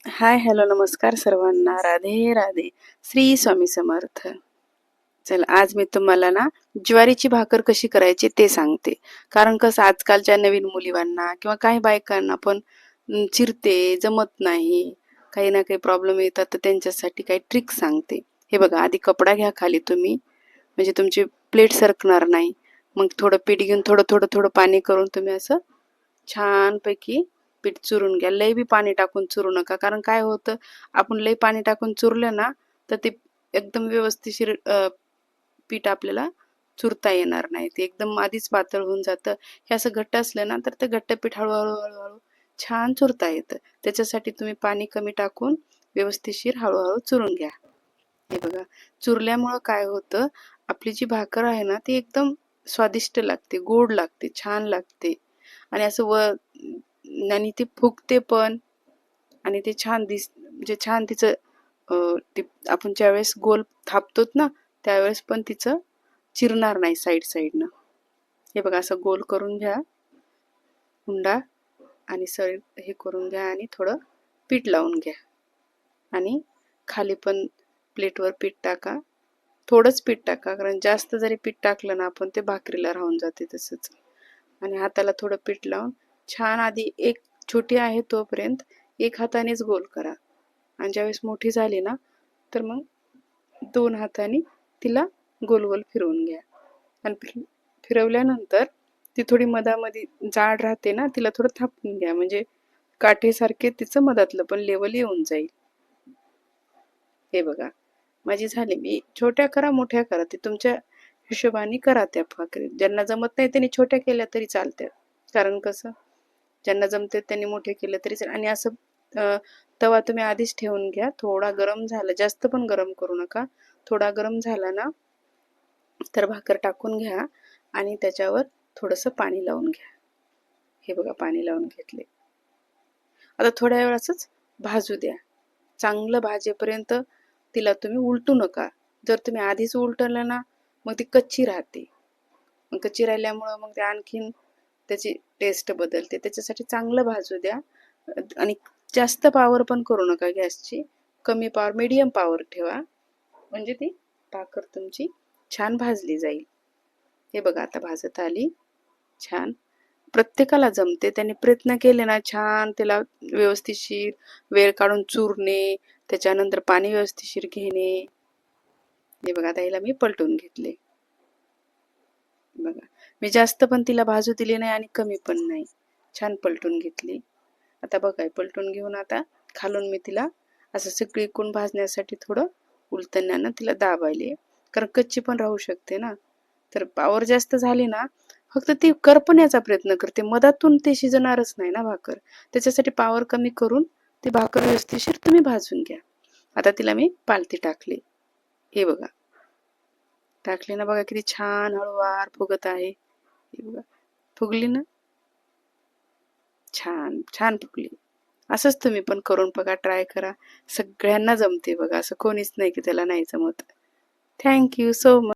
Hi hello नमस्कार सर्वांना. राधे राधे. श्री स्वामी समर्थ. चला आज मी तुम्हाला ना ज्वारीची भाकर कशी करायची ते सांगते. कारण कसं आजकालच्या नवीन मुलींना किंवा काही बायकांना पण चिरते जमत नाही, काही ना काही प्रॉब्लेम येतात, तर त्यांच्यासाठी काही ट्रिक सांगते. हे बघा, आधी कपडा घ्या खाली तुम्ही, म्हणजे तुमची प्लेट सरकणार नाही. मग थोडं पीठ घेऊन थोडं थोडं थोडं पाणी करून तुम्ही असं छानपैकी पीठ चुरून घ्या. लय बी पाणी टाकून चुरू नका, कारण काय होतं, आपण लय पाणी टाकून चुरलं ना तर ते एकदम व्यवस्थिशीर पीठ आपल्याला चुरता येणार नाही. ते एकदम आधीच पातळ होऊन जातं. हे असं घट्ट असलं ना तर ते घट्ट पीठ हळूहळू हळूहळू छान चुरता येतं. त्याच्यासाठी तुम्ही पाणी कमी टाकून व्यवस्थिशीर हळूहळू चुरून घ्या. हे बघा, चुरल्यामुळं काय होतं, आपली जी भाकर आहे ना ती एकदम स्वादिष्ट लागते, गोड लागते, छान लागते. आणि असं आणि ती फुगते पण, आणि ते छान म्हणजे छान तिचं ते आपण ज्यावेळेस गोल थापतो ना त्यावेळेस पण तिचं चिरणार नाही साईड साईडनं. हे बघा, असं गोल करून घ्या हुंडा, आणि हे करून घ्या आणि थोडं पीठ लावून घ्या. आणि खाली पण प्लेटवर पीठ टाका. थोडंच पीठ टाका, कारण जास्त जरी पीठ टाकलं ना आपण ते भाकरीला राहून जाते तसंच. आणि हाताला थोडं पीठ लावून छान आधी एक छोटी आहे तोपर्यंत एक हातानेच गोल करा, आणि ज्यावेळेस मोठी झाली ना तर मग दोन हाताने तिला गोल गोल फिरवून घ्या. आणि फिरवल्यानंतर ती थोडी मधामध्ये जाड राहते ना, तिला थोडं थापून घ्या, म्हणजे काठीसारखे तिचं मधातलं पण लेवल येऊन जाईल. हे बघा, माझी झाली. मी छोट्या करा मोठ्या करा, ते तुमच्या हिशोबाने करा त्या भाकरी. ज्यांना जमत नाही त्यांनी छोट्या केल्या तरी चालतात, कारण कसं ज्यांना जमते त्यांनी मोठे केले तरी चालेल. आणि असं तवा तुम्ही आधीच ठेवून घ्या. थोडा गरम झाला, जास्त पण गरम करू नका. थोडा गरम झाला ना तर भाकर टाकून घ्या आणि त्याच्यावर थोडंसं पाणी लावून घ्या. हे बघा, पाणी लावून घेतले. आता थोड्या वेळ असंच भाजू द्या. चांगलं भाजेपर्यंत तिला तुम्ही उलटू नका. जर तुम्ही आधीच उलटलं ना मग ती कच्ची राहते. मग कच्ची राहिल्यामुळं मग ते आणखीन त्याची टेस्ट बदलते. त्याच्यासाठी चांगलं भाजू द्या. आणि जास्त पॉवर पण करू नका गॅसची. कमी पॉवर, मीडियम पॉवर ठेवा, म्हणजे ती भाकर तुमची छान भाजली जाईल. हे बघा, आता भाजत आली छान. प्रत्येकाला जमते, त्यांनी प्रयत्न केले ना छान त्याला व्यवस्थितशीर वेळ काढून चुरणे, त्याच्यानंतर पाणी व्यवस्थितशीर घेणे. हे बघा, आता हिला मी पलटून घेतले. बघा, मी जास्त पण तिला भाजू दिली नाही आणि कमी पण नाही, छान पलटून घेतली. आता बघा, पलटून घेऊन आता खालून मी तिला असं सगळीकडून भाजण्यासाठी थोडं उलटण्यानं तिला दाबायले, कारण कच्ची पण राहू शकते ना. तर पावर जास्त झाली ना फक्त ती करपण्याचा प्रयत्न करते, मधातून ते शिजणारच नाही ना भाकर. त्याच्यासाठी पावर कमी करून ती भाकर व्यवस्थितशीर तुम्ही भाजून घ्या. आता तिला मी पालथी टाकली. हे बघा, टाकली ना, बघा किती छान हळूवार फुगत आहे. हे बघा, फुगली ना, छान छान फुगली. असंच तुम्ही पण करून बघा, ट्राय करा. सगळ्यांना जमते बघा, असं कोणीच नाही की त्याला नाही जमत. Thank you so much.